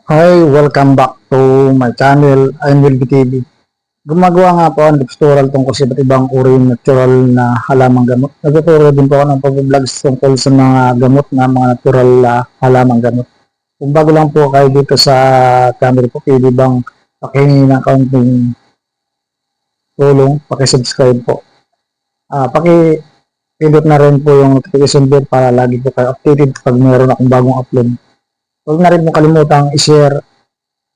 Hi, welcome back to my channel, I'm Wilby TV. Gumagawa nga po ang tutorial tungkol sa iba't ibang uri ng natural na halamang gamot. Nagtuturo din po ako ng pag-vlogs tungkol sa mga gamot na mga natural na halamang gamot. Kung bago lang po kayo dito sa channel ko, pwede bang pakihingi ng kaunting tulong, pakisubscribe po. Pakipindot na rin po yung notification bell para lagi po kayo updated pag mayroon akong bagong upload. Huwag na rin po kalimutang i-share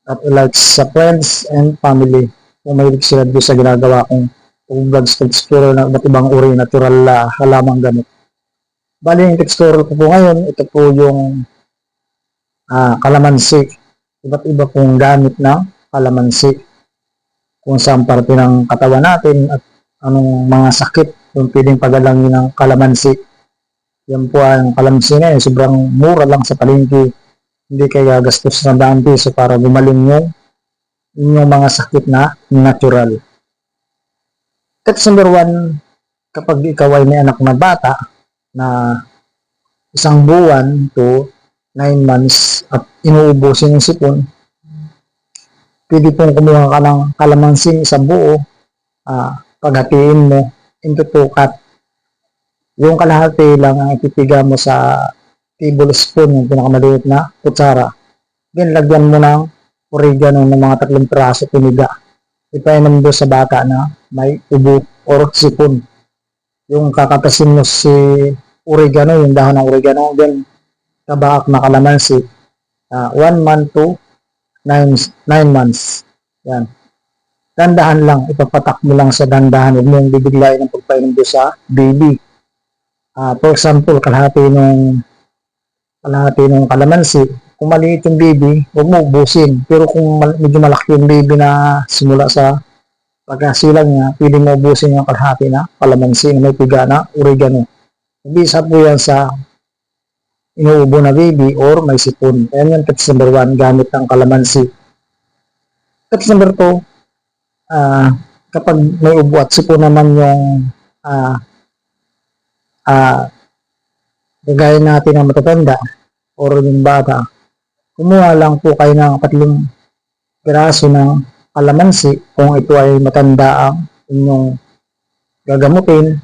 at i-like sa friends and family kung mahilig sila doon sa ginagawa kong vlogs texture na iba't ibang uri natural na halamang gamot. Bali yung texture ko po ngayon, ito po yung kalamansi. Iba't iba pong gamit ng kalamansi. Kung saan parte ng katawan natin at anong mga sakit yung pwedeng pagalangin ng kalamansi. Yan po ang kalamansi ngayon, sobrang mura lang sa palengke. Hindi kayo gagastos ng ₱100 para gumaling yung inyong mga sakit na natural. Tips number 1, kapag ikaw ay may anak na bata na 1 buwan to 9 months at inuubusin yung sipon, pwede pong kumuha ka ng kalamansi sa buo, paghatiin mo into 2 cut. Yung kalahati lang ang ipipiga mo sa tablespoon, yung pinakamaliit na kutsara. Then, lagyan mo ng oregano ng mga 3 piraso piniga. Ipainom doon sa bata na may ubo or sipon. Yung kakatasin mo si oregano, yung dahon ng oregano, then tabaak na kalamansi. 1 month to 9 months. Yan. Dandahan lang, ipapatak mo lang sa dandahan. Huwag mong bibiglayin ang pagpainom doon sa baby. For example, kalahati ng kalamansi, kung maliit yung baby, huwag mo ubusin. Pero kung medyo malaki yung baby na simula sa pagkasilang niya, pwede mo ubusin yung kalahati na kalamansi na may piga na oregano. Ibisa po yan sa inuubo na baby or may sipon. Ayan yung tips number 1, gamit ng kalamansi. Tips number 2, kapag may ubo at sipon naman yung gagaya natin ng matatanda or yung bata, kumuha lang po kayo ng 3 piraso ng kalamansi kung ito ay matanda ang inyong gagamutin.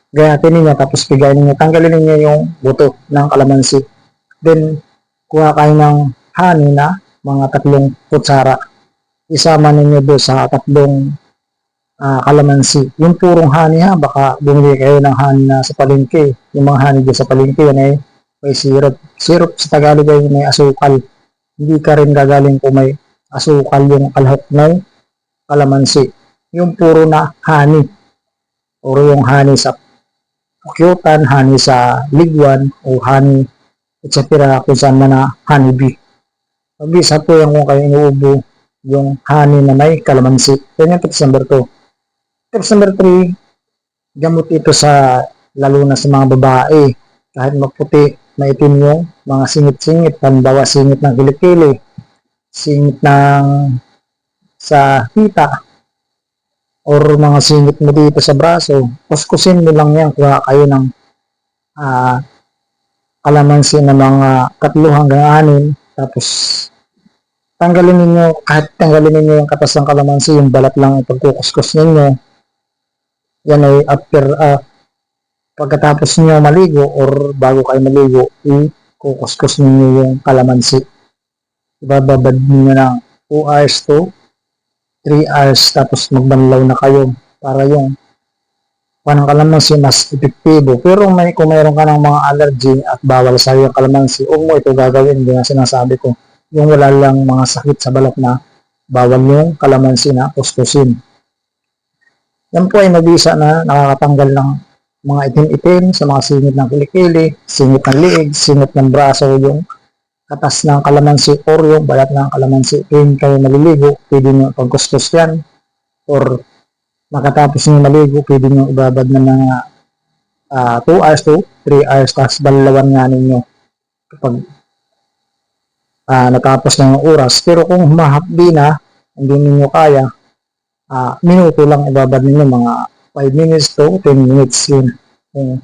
Gayatin ninyo tapos pigayin ninyo, tanggalin ninyo yung buto ng kalamansi. Then, kuha kayo ng honey na mga 3 kutsara. Isama ninyo doon sa 3 kalamansi. Yung purong honey ha, baka bumili kayo ng honey na sa palengke. Yung mga honey doon sa palengke, yan ay may syrup. Syrup sa Tagalog ay may asukal. Hindi ka rin gagaling kung may asukal yung kalahok ng kalamansi. Yung puro na honey. Or yung honey sa kukyutan, honey sa ligwan, o honey etc. kung saan man na honey bee. Mabisa po yan kung kayo inuubo yung honey na may kalamansi. Yan yung tips number 2. Tips number 3, gamot ito sa lalo na sa mga babae. Kahit maputi, maitim yung mga singit-singit, halimbawa singit ng kilikili, singit ng sa hita, or mga singit mo dito sa braso, kuskusin mo lang yan. Kuha kayo ng kalamansi na mga 3 hanggang 6, tapos tanggalin ninyo yung katas ng kalamansi, yung balat lang ipagkukuskus ninyo. Yan ay after pagkatapos niyo maligo or bago kayo maligo, i-kukuskus niyo yung kalamansi. Ibababad niyo ng 2 hours to 3 hours, tapos magbanlaw na kayo para yung panang kalamansi mas epektibo. Pero kung mayroon ka ng mga allergy at bawal sa yung kalamansi, huwag mo ito gagawin. Hindi nga sinasabi ko, yung wala lang mga sakit sa balat na bawal yung kalamansi na kuskusin. Yan po ay mabisa na nakakatanggal ng mga itim-itim sa mga singit ng kilikili, singit ng liig, singit ng braso, yung katas ng kalamansi or yung balat ng kalamansi. Kung kayo maliligo, pwede nyo pagkuskus yan, or makatapos nyo maligo, pwede nyo ibabad na mga 2 hours to 3 hours, tapos balawan nga ninyo kapag natapos na yung oras. Pero kung humahapdi na, hindi ninyo kaya, minuto lang ibabad ninyo, mga 5 minutes to 10 minutes yun. Kung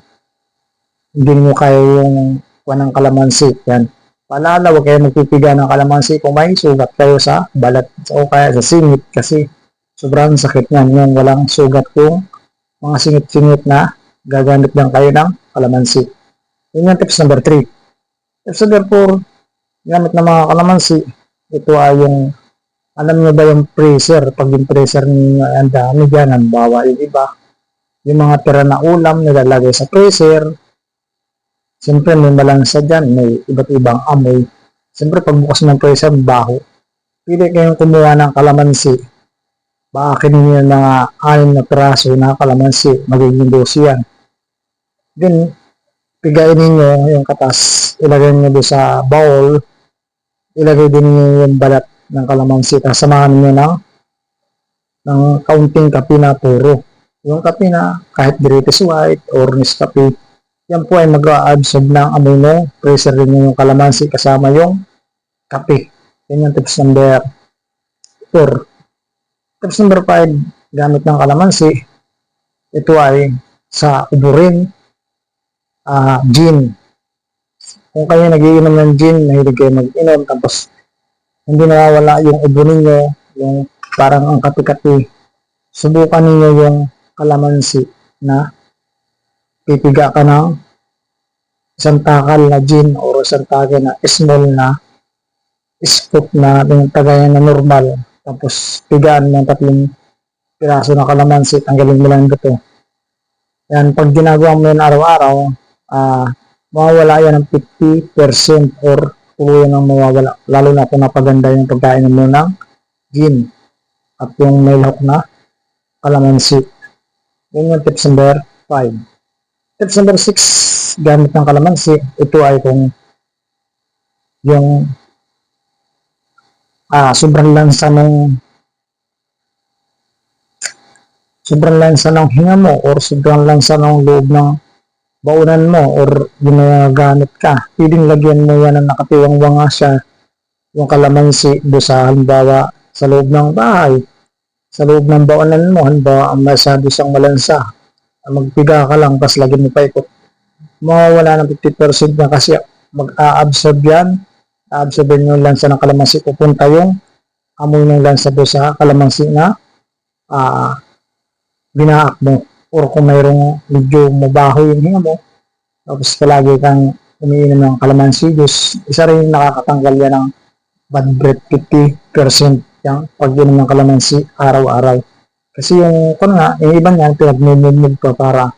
hindi nyo kaya yung ng kalamansi, yan. Paalala, huwag kayo magpipiga ng kalamansi kung may sugat kayo sa balat o kaya sa singit kasi sobrang sakit niyan. Yung walang sugat kung mga singit-singit na gagamit lang kayo ng kalamansi. Yun yung tips number 3. Tips number 4, gamit ng mga kalamansi. Ito ay yung, alam nyo ba yung freezer? Pag yung freezer ninyo ay ang dami dyan, ang bawa yung iba. Yung mga tira na ulam nilalagay sa freezer. Siyempre may malansa dyan, may iba't ibang amoy. Siyempre pagbukas ng freezer, baho. Pili kayong kumuha ng kalamansi. Baakin ninyo yung mga 6 na piraso na kalamansi. Magiging 12 yan. Then, pigain ninyo yung katas. Ilagay nyo doon sa bowl. Ilagay din niyo yung balat ng kalamansi. Tapos samahan niyo ng kaunting kape na puro. Yung kape na kahit British White or Nescafe, yan po ay mag-a-absorb ng amoy mo. Freezer din yung kalamansi kasama yung kape. Yan yung tips number 4. Tips number 5, gamit ng kalamansi. Ito ay sa uburin, gin. Kung kayo nagiinom ng gin, mahilig kayo mag-inom, tapos hindi nawawala yung ubo ninyo, yung parang ang kape-kape, subukan ninyo yung kalamansi na pipiga ka ng isang takal na gin o isang takal na small na scoop na yung tagayan na normal. Tapos pigaan mo ng 3 piraso ng kalamansi, tanggalin mo lang ito. Yan, pag ginagawa mo yun araw-araw, mawawala yan ng 50% or tuluyan ang mawawala. Lalo na kung napaganda yung pagkain mo ng gin at yung may lahok na kalamansi. Yun yung tips number 5. Tips number 6, gamit ng kalamansi. Ito ay kung yung sobrang lansa ng hinga mo or sobrang lansa ng loob ng baunan mo or ginagamit ka. Pwedeng lagyan mo yan ng nakatiwang-wanga siya, yung kalamansi do sa halimbawa sa loob ng bahay, sa loob ng baunan mo, halimbawa ang masyado siyang malansa, magpiga ka lang tapos lagyan mo pa ikot, mawawala ng 50% na kasi mag-a-absorb yan, a-absorb yung lansa ng kalamansi, pupunta yung amoy ng lansa do sa kalamansi na binaak mo. Or kung mayroong medyo mabaho yung hinga mo, tapos palagi kang umiinom ng kalamansi juice, isa rin nakakatanggal yan ng bad breath. 50% yung pag-inom ng kalamansi araw-araw. Kasi yung iba niyan, pinagmumugmug pa para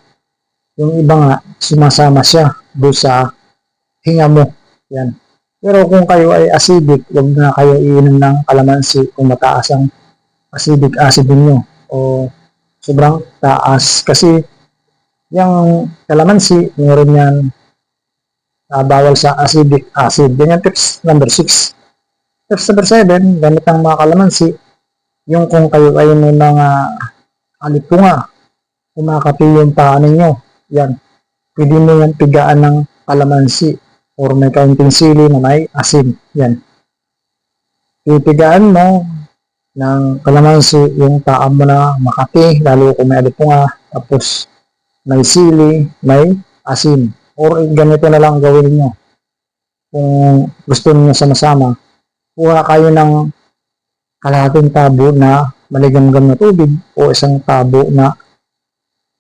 yung iba nga, sumasama siya doon sa hinga mo. Yan. Pero kung kayo ay acidic, huwag na kayo iinom ng kalamansi kung mataas ang acidic acid niyo o sobrang taas. Kasi yung kalamansi, meron yan bawal sa acidic acid. Yan yung tips number 6. Tips number 7, gamit ang mga kalamansi, yung kung kayo ay may mga alipunga, kumakati yung paa ninyo, yan, pwede mo yan pigaan ng kalamansi or may kaunting sili na may asin. Yan. Pipigaan mo ng kalamansi yung paa mo na makati, lalo kung may alipunga, tapos may sili, may asin. Or ganito na lang gawin nyo. Kung gusto niyo sama-sama, kuha kayo ng kalahating tabo na maligamgam na tubig o isang tabo na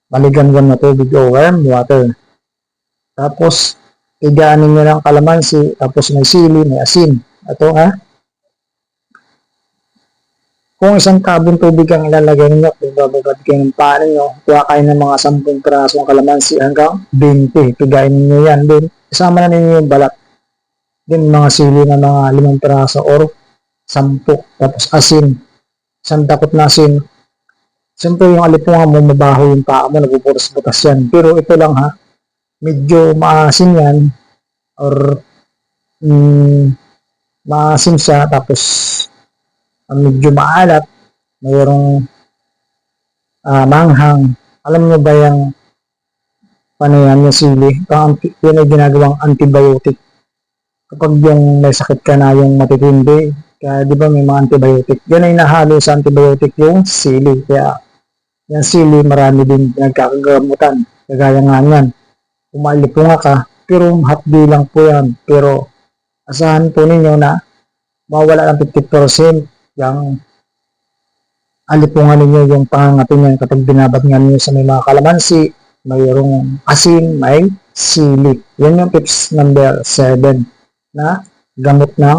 maligamgam na tubig o warm water. Tapos, igaanin nyo ng kalamansi, tapos may sili, may asin. Ito kung isang tabong tubig ang ilalagay nyo, kung bababad kayo ng paa nyo, kuha kayo ng mga 10 pirasong kalamansi hanggang 20. Pigain nyo yan. Then, isama na ninyo yung balat. Then, mga sili na mga 5 piraso or 10. Tapos, asin. Isang dakot na asin. Siyempre, yung alipunga mo, mabaho yung paa mo, nagpupuras-butas yan. Pero ito lang medyo maasin yan or maasin siya, tapos medyo maalat, mayroong manghang. Alam nyo ba yung panayan yung sili? Yun ay ginagawang antibiotic. Kapag yung may sakit ka na yung matitindi, kaya di ba may mga antibiotic? Yan ay nahalo sa antibiotic yung sili. Kaya yung sili marami din nagkakagamutan. Kagaya nga yan. Umalipunga ka, pero hapdi lang po yan. Pero asahan po ninyo na mawala ng 50% yung alipungan ninyo, yung pangangati nyo kapag binabad nga ninyo sa may mga kalamansi, mayroong asin, may sili. Yan yung tips number 7 na gamot ng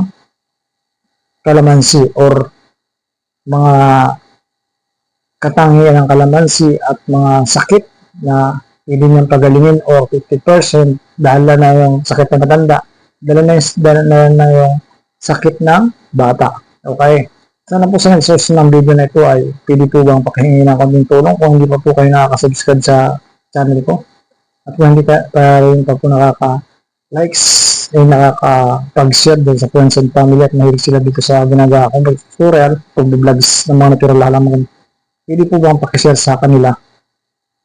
kalamansi or mga katangian ng kalamansi at mga sakit na pwede niyang pagalingin o 50% dahil na yung sakit na matanda, dahil na yung sakit ng bata. Okay. Sana po sa nag-search ng video na ito ay pwede po bang pakihingi ng konting tulong kung hindi pa po kayo nakaka-subscribe sa channel ko. At kung hindi pa rin pa po nakaka-likes ay nakaka-pag-share din sa friends and family at mahilig sila dito sa ginagawa kong tutorial, pag-vlogs ng mga natural halaman. Pwede po bang pakishare sa kanila?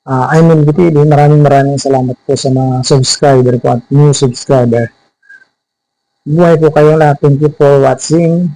I mean, maraming salamat po sa mga subscriber ko at new subscriber. Buhay po kayo lahat. Thank you for watching.